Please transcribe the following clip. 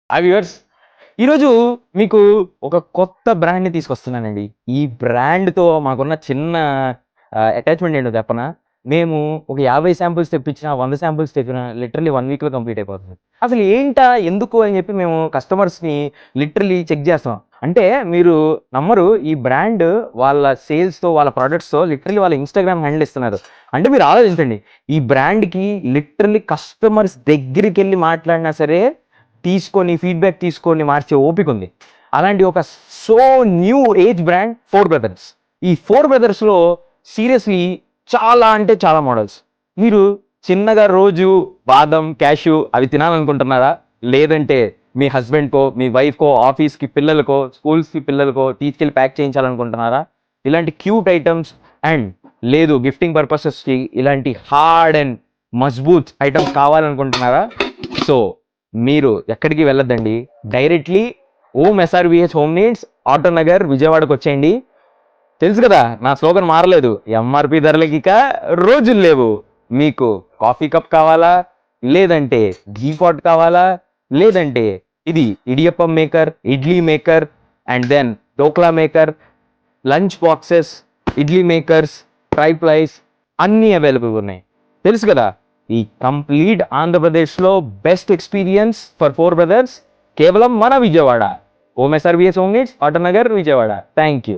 Viewers, ఈరోజు మీకు ఒక కొత్త బ్రాండ్‌ని తీసుకొస్తున్నానండి. ఈ బ్రాండ్‌తో మాకున్న చిన్న అటాచ్‌మెంట్ ఏంటో చెప్పనా? మేము ఒక 50 శాంపిల్స్ తెప్పించినా, 100 శాంపిల్స్ తెప్పినా లిటరల్లీ 1 వీక్‌లో కంప్లీట్ అయిపోతుంది. అసలు ఏంటా? ఎందుకు? అని చెప్పి మేము కస్టమర్స్‌ని లిటరల్లీ చెక్ చేస్తాం. అంటే మీరు నమ్మరు, ఈ బ్రాండ్ వాళ్ళ సేల్స్‌తో, వాళ్ళ ప్రొడక్ట్స్‌తో లిటరల్లీ వాళ్ళ ఇన్‌స్టాగ్రామ్ హ్యాండిల్ ఇస్తున్నారు. అంటే మీరు ఆలోచించండి. ఈ బ్రాండ్‌కి లిటరల్లీ కస్టమర్స్ దగ్గరికెళ్ళి మాట్లాడినా సరే తీసుకొని ఫీడ్‌బ్యాక్ తీసుకొని మార్చే ఓపికుంది. అలాంటి ఒక so new age brand 4 brothers. ఈ 4 బ్రదర్స్‌లో సీరియస్‌లీ చాలా అంటే చాలా మోడల్స్. మీరు చిన్నగా రోజు బాదం, క్యాష్యూ అవి తినాలనుకుంటున్నారా? లేదంటే మీ హస్బెండ్‌కో, మీ వైఫ్‌కో, ఆఫీస్‌కి పిల్లలకో, స్కూల్స్‌కి పిల్లలకో తీసుకెళ్ళి ప్యాక్ చేయించాలనుకుంటున్నారా? ఇలాంటి క్యూట్ ఐటెమ్స్ అండ్ లేదు గిఫ్టింగ్ పర్పసెస్‌కి ఇలాంటి hard and Mazboot items కావాలనుకుంటున్నారా? So మీరు ఎక్కడికి వెళ్ళొద్దండి. డైరెక్ట్‌లీ ఓం SRVH home needs, auto Nagar, విజయవాడకి వచ్చేయండి. తెలుసు కదా, నా స్లోగన్ మారలేదు. ఎంఆర్‌పి ధరలకి ఇక రోజులు లేవు. మీకు కాఫీ కప్ కావాలా? లేదంటే ఘీ పాట్ కావాలా? లేదంటే ఇది idiyappam maker, idli maker and then dhokla maker, lunch boxes, idli makers, fry flies అన్నీ అవైలబుల్ ఉన్నాయి. తెలుసు కదా, ఈ కంప్లీట్ ఆంధ్రప్రదేశ్లో బెస్ట్ ఎక్స్పీరియన్స్ ఫర్ 4 బ్రదర్స్ కేవలం మన Vijayawada. Om SRVH home needs, auto Nagar, Vijayawada. Thank you.